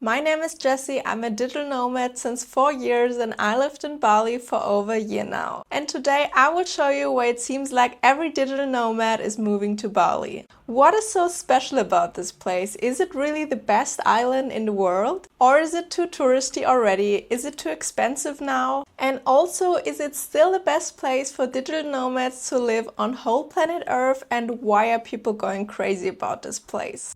My name is Jessi, I'm a digital nomad since 4 years and I lived in Bali for over a year now. And today I will show you why it seems like every digital nomad is moving to Bali. What is so special about this place? Is it really the best island in the world? Or is it too touristy already? Is it too expensive now? And also, is it still the best place for digital nomads to live on whole planet Earth? And why are people going crazy about this place?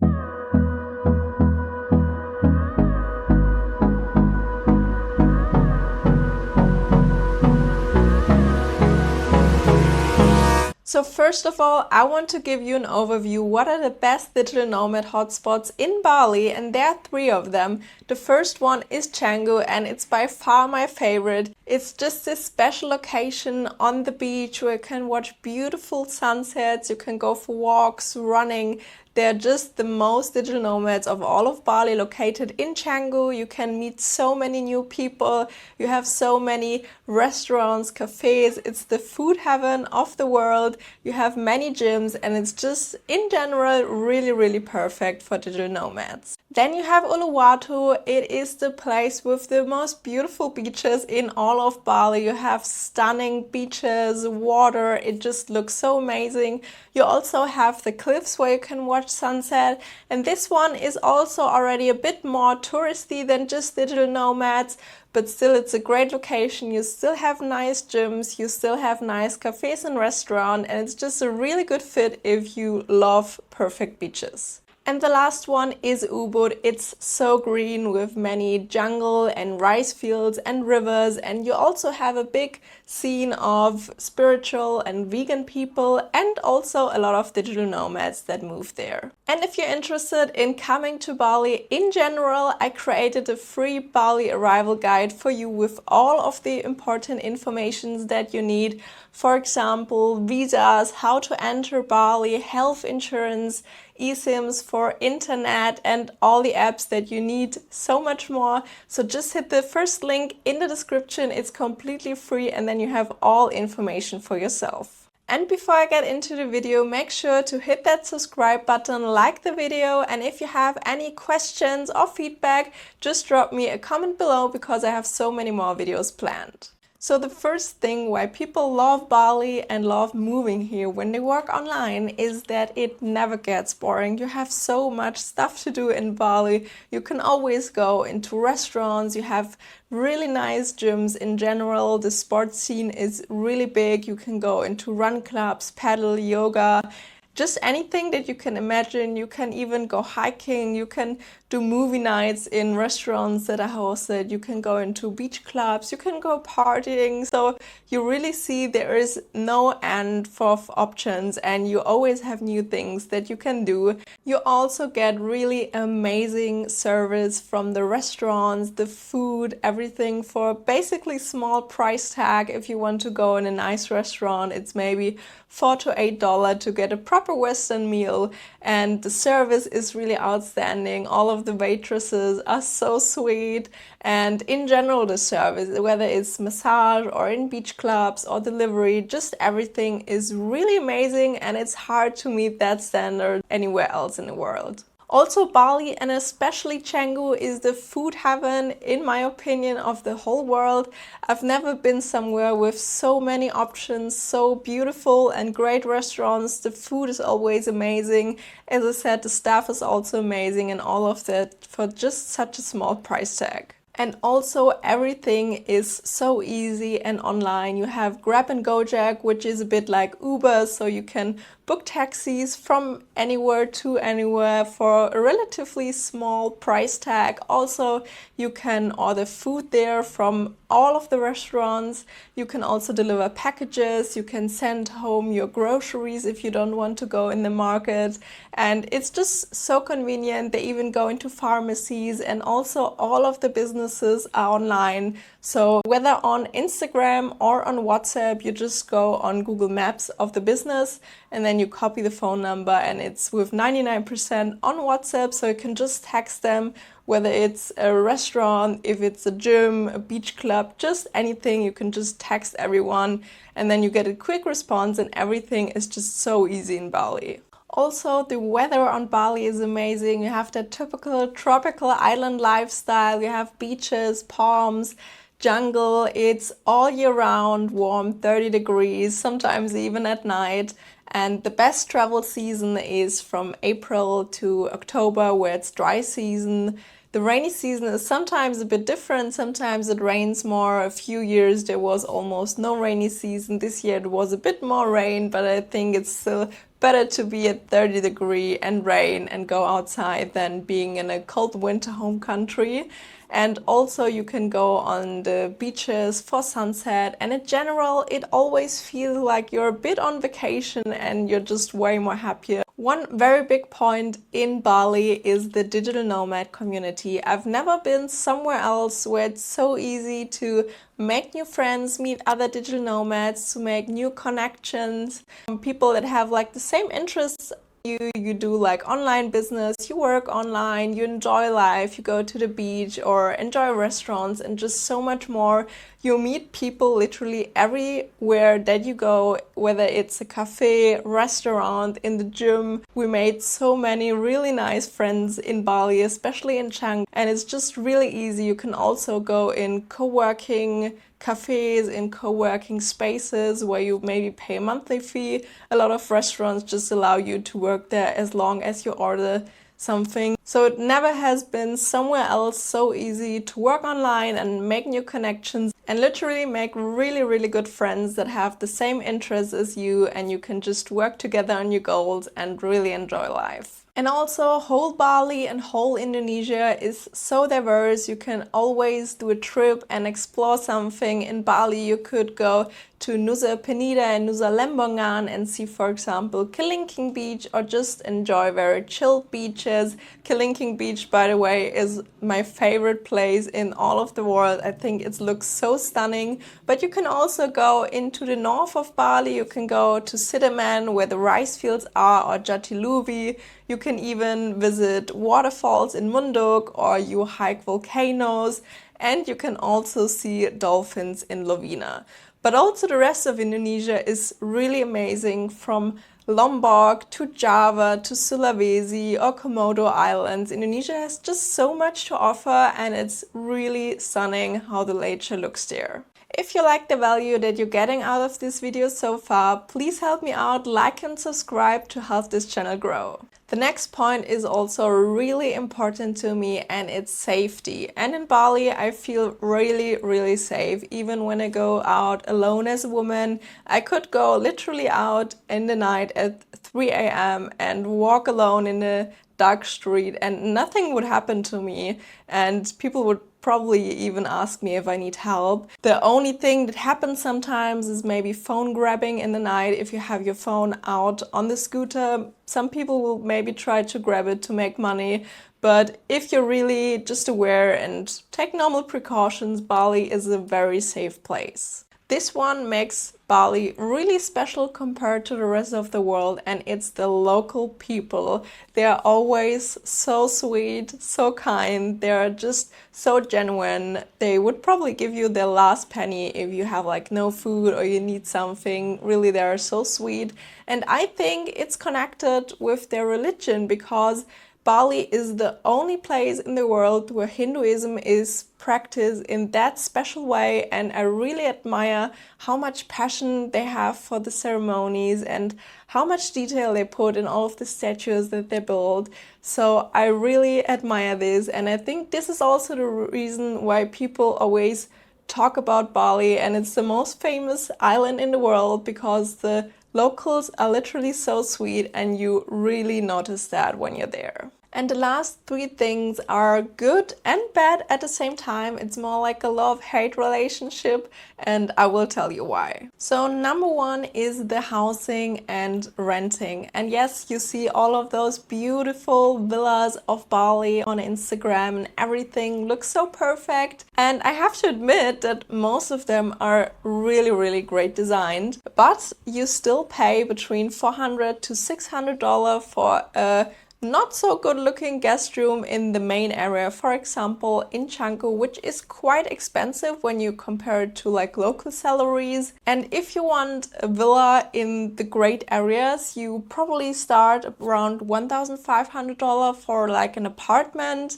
So first of all, I want to give you an overview. What are the best digital nomad hotspots in Bali? And there are 3 of them. The first one is Canggu and it's by far my favorite. It's just this special location on the beach where you can watch beautiful sunsets, you can go for walks, running. They're just the most digital nomads of all of Bali located in Canggu. You can meet so many new people. You have so many restaurants, cafes. It's the food heaven of the world. You have many gyms and it's just in general really perfect for digital nomads. Then you have Uluwatu. It is the place with the most beautiful beaches in all of Bali. You have stunning beaches, water. It just looks so amazing. You also have the cliffs where you can watch sunset, and this one is also already a bit more touristy than just digital nomads, but still it's a great location. You still have nice gyms, you still have nice cafes and restaurants, and it's just a really good fit if you love perfect beaches. And the last one is Ubud. It's so green with many jungle and rice fields and rivers, and you also have a big scene of spiritual and vegan people and also a lot of digital nomads that move there. And if you're interested in coming to Bali in general, I created a free Bali Arrival guide for you with all of the important information that you need. For example, visas, how to enter Bali, health insurance, eSIMs for internet and all the apps that you need, so much more. So just hit the first link in the description. It's completely free and then you have all information for yourself. And before I get into the video, make sure to hit that subscribe button, like the video, and if you have any questions or feedback, just drop me a comment below because I have so many more videos planned. So the first thing why people love Bali and love moving here when they work online is that it never gets boring. You have so much stuff to do in Bali. You can always go into restaurants. You have really nice gyms in general. The sports scene is really big. You can go into run clubs, paddle, yoga, just anything that you can imagine. You can even go hiking, you can do movie nights in restaurants that are hosted, you can go into beach clubs, you can go partying. So you really see there is no end for options and you always have new things that you can do. You also get really amazing service from the restaurants, the food, everything for basically small price tag. If you want to go in a nice restaurant, it's maybe $4 to $8 to get a proper Western meal, and the service is really outstanding. All of the waitresses are so sweet, and in general the service, whether it's massage or in beach clubs or delivery, just everything is really amazing and it's hard to meet that standard anywhere else in the world. Also, Bali and especially Canggu is the food heaven, in my opinion, of the whole world. I've never been somewhere with so many options, so beautiful and great restaurants. The food is always amazing. As I said, the staff is also amazing, and all of that for just such a small price tag. And also everything is so easy and online. You have Grab and Gojek, which is a bit like Uber, so you can book taxis from anywhere to anywhere for a relatively small price tag. Also, you can order food there from all of the restaurants. You can also deliver packages. You can send home your groceries if you don't want to go in the market. And it's just so convenient. They even go into pharmacies, and also all of the businesses are online. So whether on Instagram or on WhatsApp, you just go on Google Maps of the business and then you copy the phone number, and it's with 99% on WhatsApp, so you can just text them, whether it's a restaurant, if it's a gym, a beach club, just anything. You can just text everyone and then you get a quick response, and everything is just so easy in Bali. Also, the weather on Bali is amazing. You have that typical tropical island lifestyle. You have beaches, palms, jungle. It's all year round, warm, 30 degrees, sometimes even at night. And the best travel season is from April to October, where it's dry season. The rainy season is sometimes a bit different. Sometimes it rains more. A few years there was almost no rainy season. This year it was a bit more rain, but I think it's still better to be at 30 degree and rain and go outside than being in a cold winter home country. And also you can go on the beaches for sunset, and in general it always feels like you're a bit on vacation and you're just way more happier. One very big point in Bali is the digital nomad community. I've never been somewhere else where it's so easy to make new friends, meet other digital nomads, to make new connections, people that have like the same interests. You do like online business, you work online, you enjoy life, you go to the beach or enjoy restaurants and just so much more. You meet people literally everywhere that you go, whether it's a cafe, restaurant, in the gym. We made so many really nice friends in Bali, especially in Canggu, and it's just really easy. You can also go in co-working cafes, in co-working spaces where you maybe pay a monthly fee. A lot of restaurants just allow you to work there as long as you order something. So it never has been somewhere else so easy to work online and make new connections and literally make really good friends that have the same interests as you, and you can just work together on your goals and really enjoy life. And also, whole Bali and whole Indonesia is so diverse. You can always do a trip and explore something. In Bali, you could go to Nusa Penida and Nusa Lembongan and see, for example, Kelingking Beach, or just enjoy very chilled beaches. Kelingking Beach, by the way, is my favorite place in all of the world. I think it looks so stunning. But you can also go into the north of Bali. You can go to Sidaman, where the rice fields are, or Jatiluvi. You can even visit waterfalls in Munduk, or you hike volcanoes, and you can also see dolphins in Lovina. But also the rest of Indonesia is really amazing, from Lombok to Java to Sulawesi or Komodo Islands. Indonesia has just so much to offer, and it's really stunning how the nature looks there. If you like the value that you're getting out of this video so far, please help me out, like and subscribe to help this channel grow. The next point is also really important to me, and it's safety. And in Bali, I feel really safe. Even when I go out alone as a woman, I could go literally out in the night at 3 a.m. and walk alone in a dark street and nothing would happen to me, and people would probably even ask me if I need help. The only thing that happens sometimes is maybe phone grabbing in the night. If you have your phone out on the scooter, some people will maybe try to grab it to make money. But if you're really just aware and take normal precautions, Bali is a very safe place. This one makes Bali really special compared to the rest of the world, and it's the local people. They are always so sweet, so kind, they're just so genuine. They would probably give you their last penny if you have like no food or you need something. Really, they are so sweet. And I think it's connected with their religion, because Bali is the only place in the world where Hinduism is practiced in that special way, and I really admire how much passion they have for the ceremonies and how much detail they put in all of the statues that they build. So I really admire this, and I think this is also the reason why people always talk about Bali, and it's the most famous island in the world, because the locals are literally so sweet and you really notice that when you're there. And the last three things are good and bad at the same time. It's more like a love-hate relationship, and I will tell you why. So number one is the housing and renting. And yes, you see all of those beautiful villas of Bali on Instagram and everything looks so perfect. And I have to admit that most of them are really great designed, but you still pay between $400 to $600 for a not so good looking guest room in the main area, for example in Canggu, which is quite expensive when you compare it to like local salaries. And if you want a villa in the great areas, you probably start around $1,500 for like an apartment,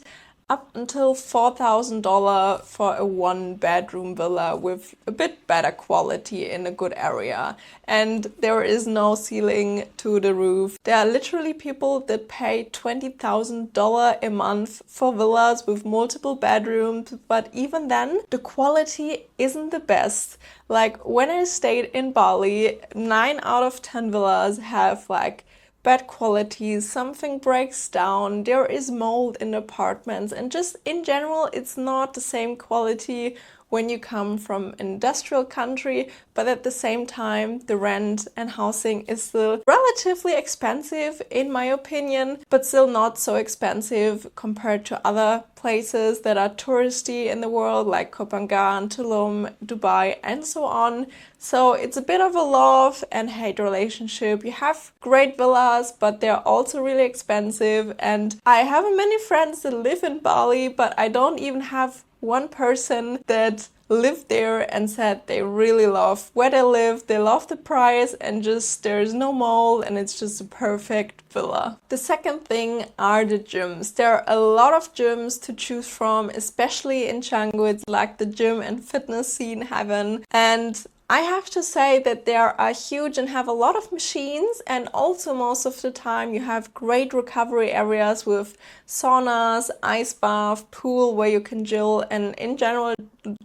up until $4,000 for a one-bedroom villa with a bit better quality in a good area. And there is no ceiling to the roof. There are literally people that pay $20,000 a month for villas with multiple bedrooms, but even then, the quality isn't the best. Like when I stayed in Bali, 9 out of 10 villas have like bad quality, something breaks down, there is mold in apartments, and just in general it's not the same quality when you come from an industrial country, but at the same time the rent and housing is still relatively expensive in my opinion, but still not so expensive compared to other places that are touristy in the world like Kopangan, Tulum, Dubai and so on. So it's a bit of a love and hate relationship. You have great villas, but they're also really expensive, and I have many friends that live in Bali, but I don't even have one person that lived there and said they really love where they live, they love the price, and just there's no mold and it's just a perfect villa. The second thing are the gyms. There are a lot of gyms to choose from, especially in Canggu. It's like the gym and fitness scene heaven, and I have to say that they are huge and have a lot of machines, and also most of the time you have great recovery areas with saunas, ice bath, pool where you can chill, and in general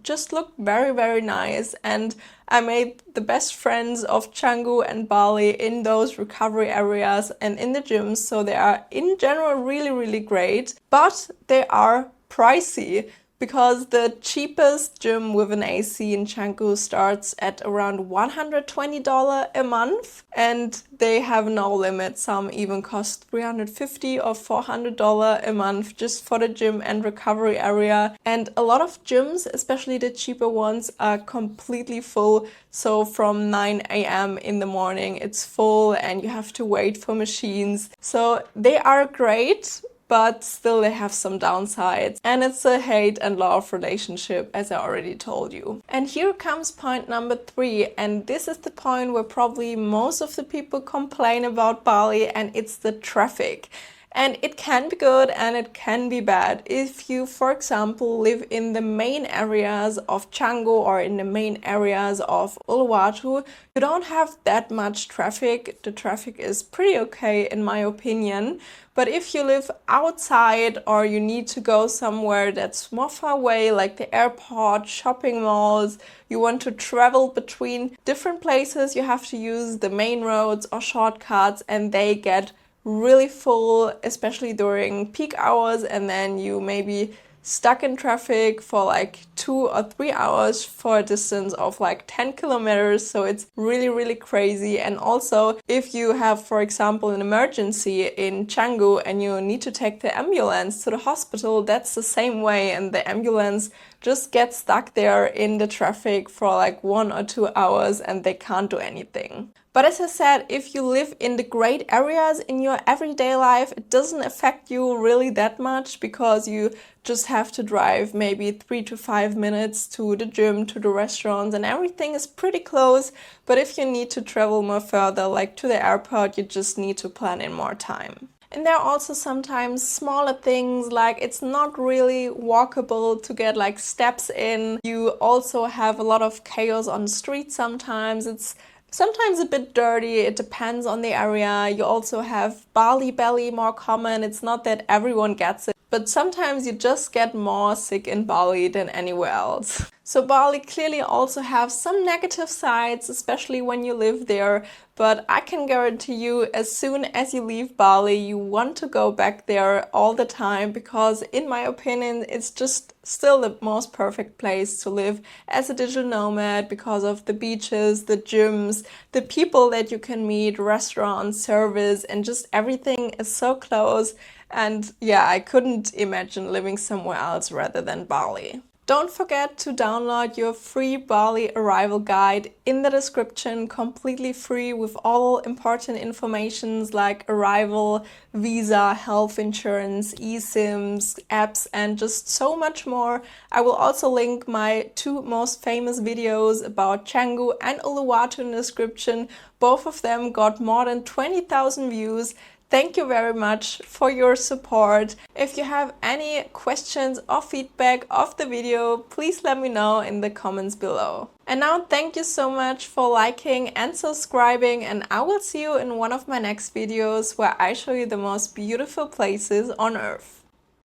just look very, very nice. And I made the best friends of Canggu and Bali in those recovery areas and in the gyms, so they are in general really, really great, but they are pricey. Because the cheapest gym with an AC in Canggu starts at around $120 a month, and they have no limit. Some even cost $350 or $400 a month just for the gym and recovery area. And a lot of gyms, especially the cheaper ones, are completely full. So from 9 a.m. in the morning it's full and you have to wait for machines. So they are great, but still they have some downsides, and it's a hate and love relationship, as I already told you. And here comes point number 3, and this is the point where probably most of the people complain about Bali, and it's the traffic. And it can be good and it can be bad. If you, for example, live in the main areas of Canggu or in the main areas of Uluwatu, you don't have that much traffic. The traffic is pretty okay in my opinion. But if you live outside or you need to go somewhere that's more far away, like the airport, shopping malls, you want to travel between different places, you have to use the main roads or shortcuts, and they get really full, especially during peak hours, and then you may be stuck in traffic for like 2 or 3 hours for a distance of like 10 kilometers. So it's really, really crazy. And also if you have, for example, an emergency in Canggu and you need to take the ambulance to the hospital, that's the same way, and the ambulance just gets stuck there in the traffic for like 1 or 2 hours and they can't do anything. But as I said, if you live in the great areas in your everyday life, it doesn't affect you really that much, because you just have to drive maybe 3 to 5 minutes to the gym, to the restaurants, and everything is pretty close. But if you need to travel more further, like to the airport, you just need to plan in more time. And there are also sometimes smaller things, like it's not really walkable to get like steps in. You also have a lot of chaos on the street sometimes. It's sometimes a bit dirty, it depends on the area. You also have Bali belly more common. It's not that everyone gets it, but sometimes you just get more sick in Bali than anywhere else. So Bali clearly also has some negative sides, especially when you live there, but I can guarantee you, as soon as you leave Bali, you want to go back there all the time, because in my opinion, it's just still the most perfect place to live as a digital nomad, because of the beaches, the gyms, the people that you can meet, restaurants, service, and just everything is so close. And yeah, I couldn't imagine living somewhere else rather than Bali. Don't forget to download your free Bali Arrival guide in the description, completely free with all important informations like arrival, visa, health insurance, eSIMs, apps, and just so much more. I will also link my 2 most famous videos about Canggu and Uluwatu in the description. Both of them got more than 20,000 views. Thank you very much for your support. If you have any questions or feedback of the video, please let me know in the comments below. And now thank you so much for liking and subscribing, and I will see you in one of my next videos where I show you the most beautiful places on earth.